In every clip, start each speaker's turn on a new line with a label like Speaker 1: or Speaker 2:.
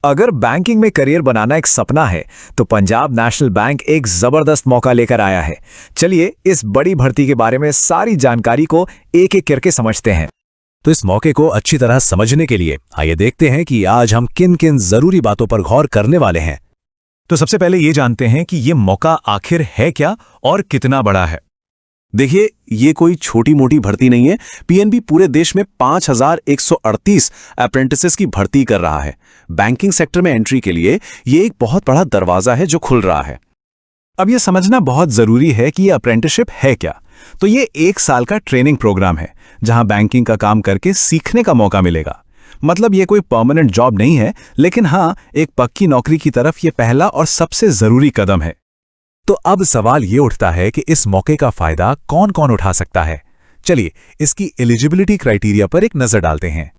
Speaker 1: अगर बैंकिंग में करियर बनाना एक सपना है तो पंजाब नेशनल बैंक एक जबरदस्त मौका लेकर आया है। चलिए इस बड़ी भर्ती के बारे में सारी जानकारी को एक एक करके समझते हैं।
Speaker 2: तो इस मौके को अच्छी तरह समझने के लिए आइए देखते हैं कि आज हम किन किन जरूरी बातों पर गौर करने वाले हैं।
Speaker 3: तो सबसे पहले ये जानते हैं कि ये मौका आखिर है क्या और कितना बड़ा है।
Speaker 2: देखिए, ये कोई छोटी मोटी भर्ती नहीं है। पीएनबी पूरे देश में 5138 अप्रेंटिसेस की भर्ती कर रहा है। बैंकिंग सेक्टर में एंट्री के लिए ये एक बहुत बड़ा दरवाजा है जो खुल रहा है।
Speaker 3: अब ये समझना बहुत जरूरी है कि ये अप्रेंटिसशिप है क्या। तो ये 1 साल का ट्रेनिंग प्रोग्राम है जहां बैंकिंग का काम करके सीखने का मौका मिलेगा। मतलब ये कोई परमानेंट जॉब नहीं है, लेकिन हाँ, एक पक्की नौकरी की तरफ ये पहला और सबसे जरूरी कदम है।
Speaker 2: तो अब सवाल ये उठता है कि इस मौके का फायदा कौन कौन उठा सकता है। चलिए इसकी एलिजिबिलिटी क्राइटेरिया पर एक नजर डालते हैं।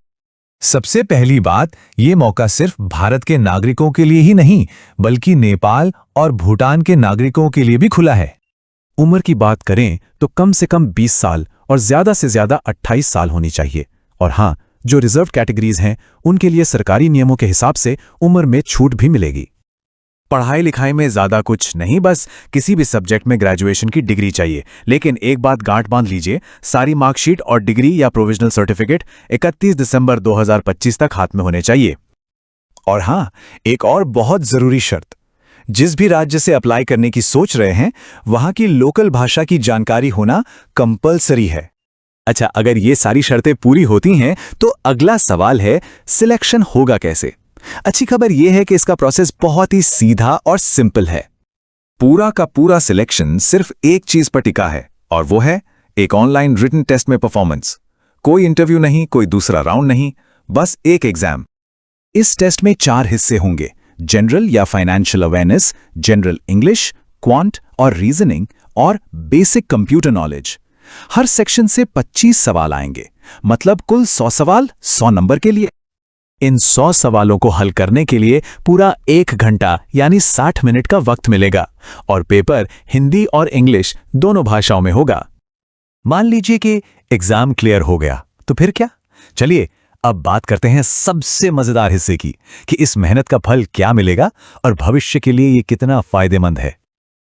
Speaker 3: सबसे पहली बात, ये मौका सिर्फ भारत के नागरिकों के लिए ही नहीं बल्कि नेपाल और भूटान के नागरिकों के लिए भी खुला है।
Speaker 2: उम्र की बात करें तो कम से कम 20 साल और ज्यादा से ज्यादा 28 साल होनी चाहिए। और हाँ, जो रिजर्व कैटेगरीज हैं उनके लिए सरकारी नियमों के हिसाब से उम्र में छूट भी मिलेगी।
Speaker 3: पढ़ाई लिखाई में ज्यादा कुछ नहीं, बस किसी भी सब्जेक्ट में ग्रेजुएशन की डिग्री चाहिए। लेकिन एक बात गांठ बांध लीजिए, सारी मार्कशीट और डिग्री या प्रोविजनल सर्टिफिकेट 31 दिसंबर 2025 तक हाथ में होने चाहिए। और हाँ, एक और बहुत जरूरी शर्त, जिस भी राज्य से अप्लाई करने की सोच रहे हैं वहां की लोकल भाषा की जानकारी होना कंपलसरी है।
Speaker 2: अच्छा, अगर ये सारी शर्तें पूरी होती हैं तो अगला सवाल है, सिलेक्शन होगा कैसे। अच्छी खबर यह है कि इसका प्रोसेस बहुत ही सीधा और सिंपल है।
Speaker 3: पूरा का पूरा सिलेक्शन सिर्फ एक चीज पर टिका है और वो है एक ऑनलाइन रिटन टेस्ट में परफॉर्मेंस। कोई इंटरव्यू नहीं, कोई दूसरा राउंड नहीं, बस एक एग्जाम। इस टेस्ट में 4 हिस्से होंगे: जनरल या financial awareness, general English, quant और रीजनिंग, और बेसिक कंप्यूटर नॉलेज। हर सेक्शन से 25 सवाल आएंगे, मतलब कुल 100 सवाल 100 नंबर के लिए।
Speaker 2: इन 100 सवालों को हल करने के लिए पूरा 1 घंटा यानी 60 मिनट का वक्त मिलेगा और पेपर हिंदी और इंग्लिश दोनों भाषाओं में होगा। मान लीजिए कि एग्जाम क्लियर हो गया, तो फिर क्या? चलिए अब बात करते हैं सबसे मजेदार हिस्से की कि इस मेहनत का फल क्या मिलेगा और भविष्य के लिए ये कितना फायदेमंद है।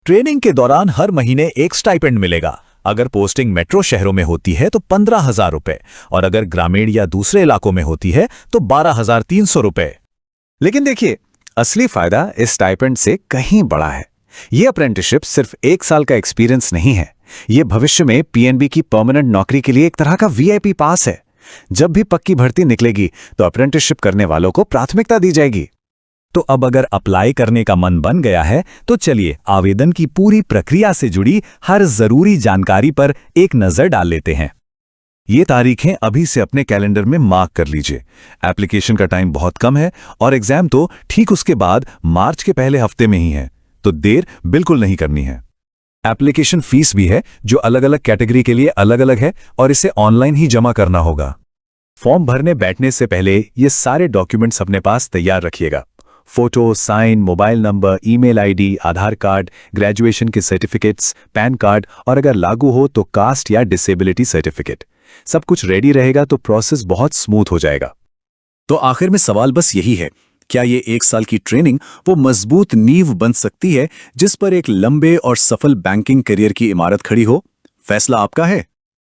Speaker 2: ट्रेनिंग के दौरान हर महीने एक स्टाइपेंड मिलेगा। अगर पोस्टिंग मेट्रो शहरों में होती है तो 15,000 रुपए, और अगर ग्रामीण या दूसरे इलाकों में होती है तो 12,300 रुपए।
Speaker 3: लेकिन देखिए, असली फायदा इस स्टाइपेंड से कहीं बड़ा है। यह अप्रेंटिसशिप सिर्फ 1 साल का एक्सपीरियंस नहीं है, यह भविष्य में पीएनबी की परमानेंट नौकरी के लिए एक तरह का वीआईपी पास है। जब भी पक्की भर्ती निकलेगी तो अप्रेंटिसशिप करने वालों को प्राथमिकता दी जाएगी।
Speaker 2: तो अब अगर अप्लाई करने का मन बन गया है तो चलिए आवेदन की पूरी प्रक्रिया से जुड़ी हर जरूरी जानकारी पर एक नजर डाल लेते हैं।
Speaker 3: ये तारीखें अभी से अपने कैलेंडर में मार्क कर लीजिए। एप्लीकेशन का टाइम बहुत कम है और एग्जाम तो ठीक उसके बाद मार्च के पहले हफ्ते में ही है, तो देर बिल्कुल नहीं करनी है। एप्लीकेशन फीस भी है जो अलग अलग कैटेगरी के लिए अलग अलग है और इसे ऑनलाइन ही जमा करना होगा।
Speaker 2: फॉर्म भरने बैठने से पहले ये सारे डॉक्यूमेंट्स अपने पास तैयार रखिएगा। Photo, sign, mobile number, email ID, Aadhaar card, graduation के सर्टिफिकेट्स, पैन कार्ड और अगर लागू हो तो कास्ट या डिसेबिलिटी सर्टिफिकेट। सब कुछ रेडी रहेगा तो प्रोसेस बहुत स्मूथ हो जाएगा।
Speaker 3: तो आखिर में सवाल बस यही है, क्या ये 1 साल की ट्रेनिंग वो मजबूत नींव बन सकती है जिस पर एक लंबे और सफल बैंकिंग करियर की इमारत खड़ी हो? फैसला आपका है।